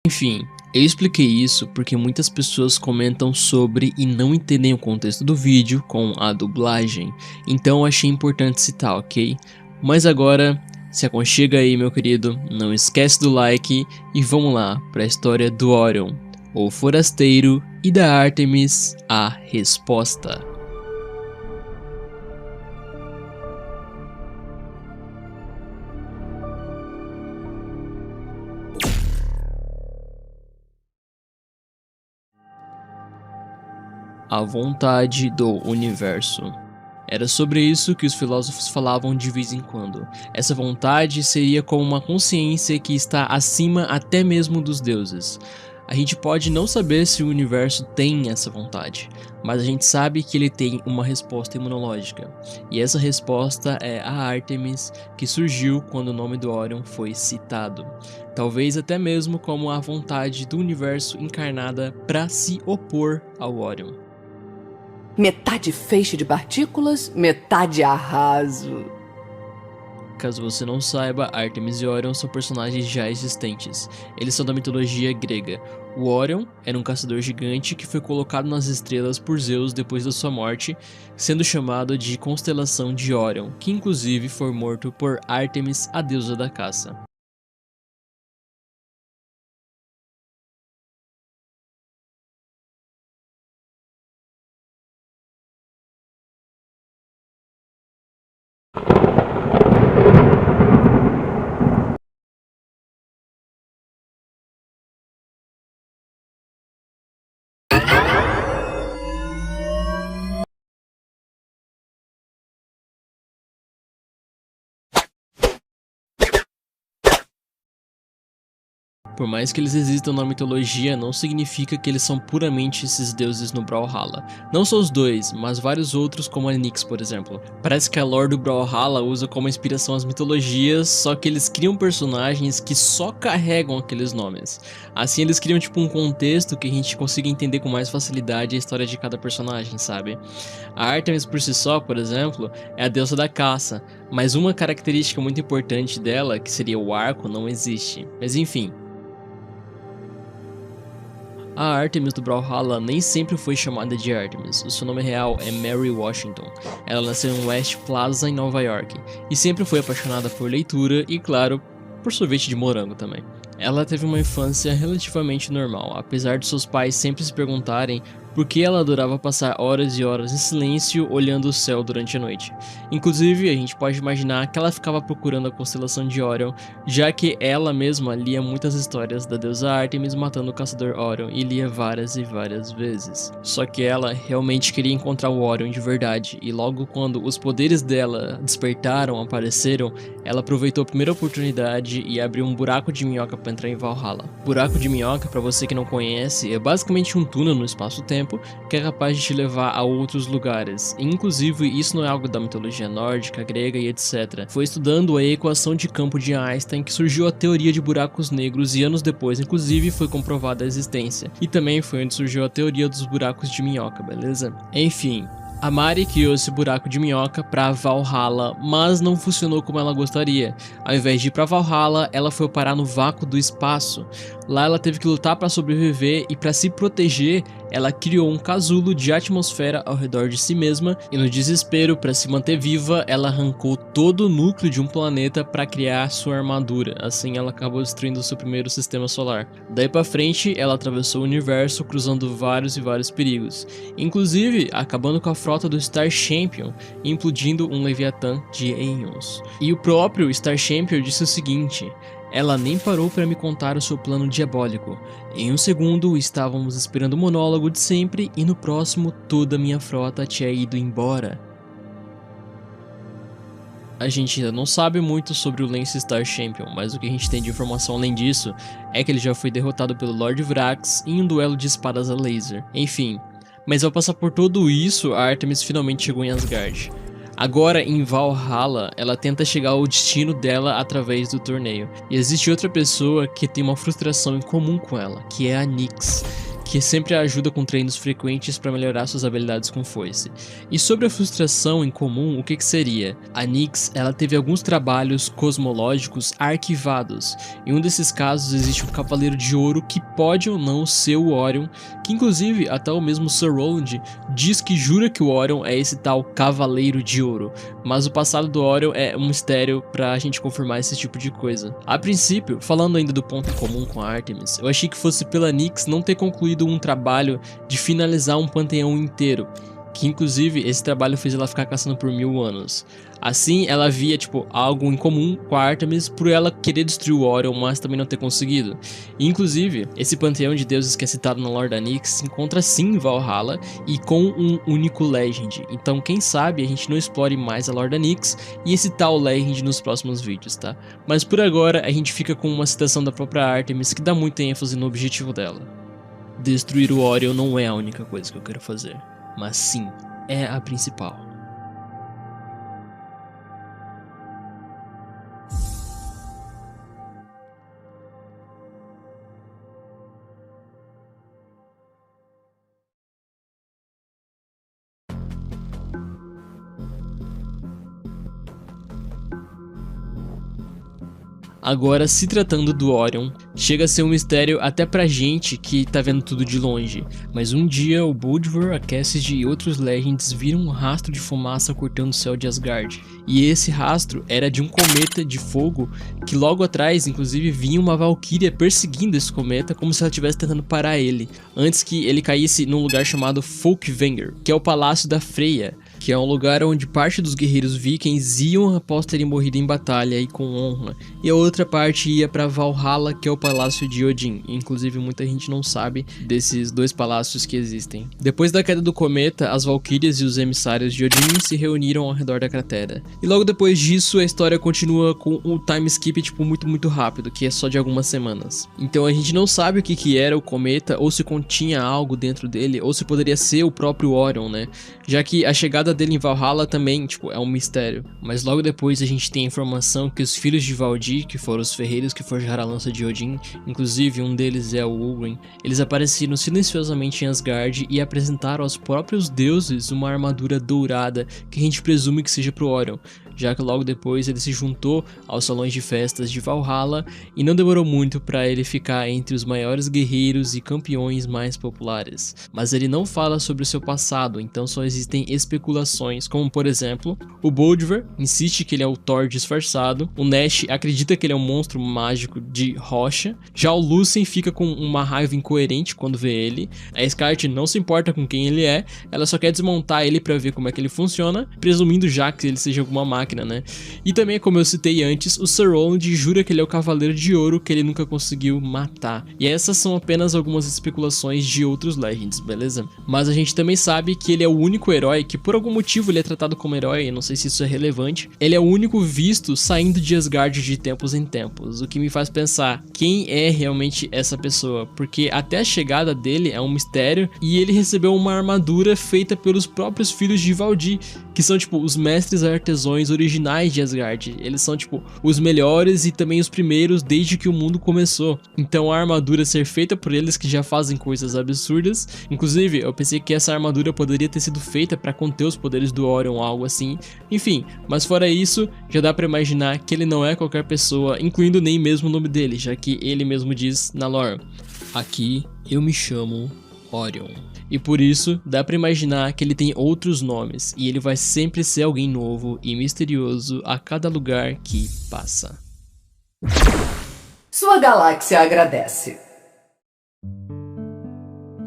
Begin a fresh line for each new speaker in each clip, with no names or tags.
Enfim, eu expliquei isso porque muitas pessoas comentam sobre e não entendem o contexto do vídeo com a dublagem, então eu achei importante citar, ok? Mas agora, se aconchega aí meu querido, não esquece do like e vamos lá para a história do Orion, o forasteiro, e da Artemis, a resposta. A vontade do universo. Era sobre isso que os filósofos falavam de vez em quando. Essa vontade seria como uma consciência que está acima até mesmo dos deuses. A gente pode não saber se o universo tem essa vontade, mas a gente sabe que ele tem uma resposta imunológica. E essa resposta é a Artemis, que surgiu quando o nome do Orion foi citado. Talvez até mesmo como a vontade do universo encarnada para se opor ao Orion.
Metade feixe de partículas, metade arraso.
Caso você não saiba, Artemis e Orion são personagens já existentes. Eles são da mitologia grega. O Orion era um caçador gigante que foi colocado nas estrelas por Zeus depois da sua morte, sendo chamado de constelação de Orion, que inclusive foi morto por Artemis, a deusa da caça. Por mais que eles existam na mitologia, não significa que eles são puramente esses deuses no Brawlhalla. Não só os dois, mas vários outros como a Nyx, por exemplo. Parece que a lore do Brawlhalla usa como inspiração as mitologias, só que eles criam personagens que só carregam aqueles nomes. Assim eles criam tipo um contexto que a gente consiga entender com mais facilidade a história de cada personagem, sabe? A Artemis por si só, por exemplo, é a deusa da caça, mas uma característica muito importante dela, que seria o arco, não existe. Mas enfim. A Artemis do Brawlhalla nem sempre foi chamada de Artemis, o seu nome real é Mary Washington. Ela nasceu em West Plaza, em Nova York, e sempre foi apaixonada por leitura e, claro, por sorvete de morango também. Ela teve uma infância relativamente normal, apesar de seus pais sempre se perguntarem por que ela adorava passar horas e horas em silêncio olhando o céu durante a noite. Inclusive, a gente pode imaginar que ela ficava procurando a constelação de Orion, já que ela mesma lia muitas histórias da deusa Artemis matando o caçador Orion e lia várias e várias vezes. Só que ela realmente queria encontrar o Orion de verdade, e logo quando os poderes dela despertaram, apareceram, ela aproveitou a primeira oportunidade e abriu um buraco de minhoca para entrar em Valhalla. Buraco de minhoca, para você que não conhece, é basicamente um túnel no espaço-tempo que é capaz de te levar a outros lugares. Inclusive, isso não é algo da mitologia nórdica, grega e etc. Foi estudando a equação de campo de Einstein que surgiu a teoria de buracos negros e anos depois, inclusive, foi comprovada a existência. E também foi onde surgiu a teoria dos buracos de minhoca, beleza? Enfim. A Mari criou esse buraco de minhoca para Valhalla, mas não funcionou como ela gostaria. Ao invés de ir para Valhalla, ela foi parar no vácuo do espaço. Lá ela teve que lutar para sobreviver e para se proteger, ela criou um casulo de atmosfera ao redor de si mesma e no desespero para se manter viva, ela arrancou todo o núcleo de um planeta para criar sua armadura. Assim ela acabou destruindo seu primeiro sistema solar. Daí para frente, ela atravessou o universo cruzando vários e vários perigos, inclusive acabando com a frota do Star Champion e implodindo um Leviatã de Aeons. E o próprio Star Champion disse o seguinte: ela nem parou para me contar o seu plano diabólico. Em um segundo, estávamos esperando o monólogo de sempre e no próximo, toda a minha frota tinha ido embora. A gente ainda não sabe muito sobre o Lance Star Champion, mas o que a gente tem de informação além disso é que ele já foi derrotado pelo Lord Vrax em um duelo de espadas a laser. Enfim, mas ao passar por tudo isso, a Artemis finalmente chegou em Asgard. Agora, em Valhalla, ela tenta chegar ao destino dela através do torneio. E existe outra pessoa que tem uma frustração em comum com ela, que é a Nyx, que sempre a ajuda com treinos frequentes para melhorar suas habilidades com foice. E sobre a frustração em comum, o que seria? A Nyx, ela teve alguns trabalhos cosmológicos arquivados. Em um desses casos existe um Cavaleiro de Ouro que pode ou não ser o Orion, que inclusive até o mesmo Sir Roland diz que jura que o Orion é esse tal Cavaleiro de Ouro, mas o passado do Orion é um mistério pra gente confirmar esse tipo de coisa. A princípio, falando ainda do ponto comum com a Artemis, eu achei que fosse pela Nyx não ter concluído um trabalho de finalizar um panteão inteiro, que inclusive esse trabalho fez ela ficar caçando por 1000 anos. Assim, ela via tipo algo em comum com a Artemis por ela querer destruir o Orion, mas também não ter conseguido. E, inclusive, esse panteão de deuses que é citado na lore da Nyx se encontra sim em Valhalla e com um único Legend. Então, quem sabe a gente não explore mais a lore da Nyx e esse tal Legend nos próximos vídeos, tá? Mas por agora, a gente fica com uma citação da própria Artemis que dá muita ênfase no objetivo dela. Destruir o Orion não é a única coisa que eu quero fazer, mas sim, é a principal. Agora, se tratando do Orion, chega a ser um mistério até pra gente que tá vendo tudo de longe, mas um dia o Bolívar, a Cassidy e outros Legends viram um rastro de fumaça cortando o céu de Asgard, e esse rastro era de um cometa de fogo que logo atrás, inclusive, vinha uma Valkyria perseguindo esse cometa como se ela estivesse tentando parar ele, antes que ele caísse num lugar chamado Folkvanger, que é o Palácio da Freya, que é um lugar onde parte dos guerreiros vikings iam após terem morrido em batalha e com honra, e a outra parte ia para Valhalla, que é o Palácio de Odin. Inclusive muita gente não sabe desses dois palácios que existem. Depois da queda do cometa, as Valkyrias e os emissários de Odin se reuniram ao redor da cratera. E logo depois disso, a história continua com um time skip tipo muito rápido, que é só de algumas semanas. Então a gente não sabe o que era o cometa, ou se continha algo dentro dele, ou se poderia ser o próprio Orion, né? Já que a chegada dele em Valhalla também, tipo, é um mistério. Mas logo depois a gente tem a informação que os filhos de Valdir, que foram os ferreiros que forjaram a lança de Odin, inclusive um deles é o Ulgrim, eles apareceram silenciosamente em Asgard e apresentaram aos próprios deuses uma armadura dourada que a gente presume que seja pro Orion, já que logo depois ele se juntou aos salões de festas de Valhalla e não demorou muito para ele ficar entre os maiores guerreiros e campeões mais populares. Mas ele não fala sobre o seu passado, então só existem especulações, como por exemplo, o Bolívar insiste que ele é o Thor disfarçado, o Nash acredita que ele é um monstro mágico de rocha, já o Lucien fica com uma raiva incoerente quando vê ele, a Scarlet não se importa com quem ele é, ela só quer desmontar ele para ver como é que ele funciona, presumindo já que ele seja alguma máquina, né? E também, como eu citei antes, o Sir Roland jura que ele é o Cavaleiro de Ouro que ele nunca conseguiu matar. E essas são apenas algumas especulações de outros Legends, beleza? Mas a gente também sabe que ele é o único herói que por algum motivo ele é tratado como herói, eu não sei se isso é relevante. Ele é o único visto saindo de Asgard de tempos em tempos, o que me faz pensar quem é realmente essa pessoa, porque até a chegada dele é um mistério e ele recebeu uma armadura feita pelos próprios filhos de Valdir, que são tipo os mestres artesãos originais de Asgard. Eles são tipo os melhores e também os primeiros desde que o mundo começou. Então a armadura ser feita por eles que já fazem coisas absurdas. Inclusive eu pensei que essa armadura poderia ter sido feita para conter os poderes do Orion ou algo assim. Enfim, mas fora isso, já dá para imaginar que ele não é qualquer pessoa, incluindo nem mesmo o nome dele, já que ele mesmo diz na lore: aqui eu me chamo Orion. E por isso, dá pra imaginar que ele tem outros nomes, e ele vai sempre ser alguém novo e misterioso a cada lugar que passa.
Sua galáxia agradece.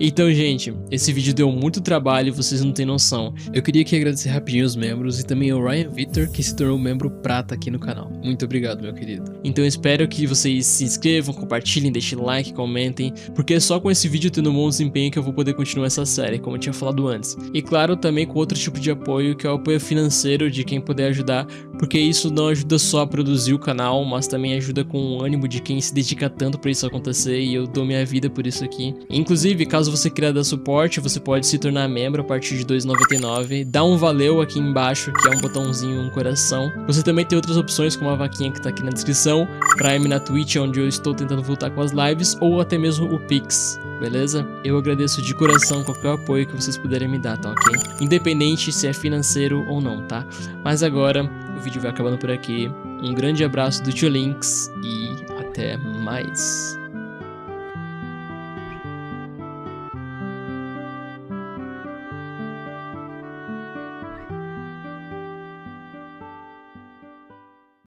Então, gente, esse vídeo deu muito trabalho e vocês não têm noção. Eu queria aqui agradecer rapidinho os membros e também ao Ryan Victor, que se tornou membro prata aqui no canal. Muito obrigado, meu querido. Então eu espero que vocês se inscrevam, compartilhem, deixem like, comentem, porque é só com esse vídeo tendo um bom desempenho que eu vou poder continuar essa série, como eu tinha falado antes. E claro, também com outro tipo de apoio, que é o apoio financeiro de quem puder ajudar, porque isso não ajuda só a produzir o canal, mas também ajuda com o ânimo de quem se dedica tanto pra isso acontecer, e eu dou minha vida por isso aqui. Inclusive, caso Caso você queira dar suporte, você pode se tornar membro a partir de R$ 2,99. Dá um valeu aqui embaixo, que é um botãozinho, um coração. Você também tem outras opções, como a vaquinha que tá aqui na descrição, Prime na Twitch, onde eu estou tentando voltar com as lives, ou até mesmo o Pix, beleza? Eu agradeço de coração qualquer apoio que vocês puderem me dar, tá ok? Independente se é financeiro ou não, tá? Mas agora, o vídeo vai acabando por aqui. Um grande abraço do Tio Links e até mais.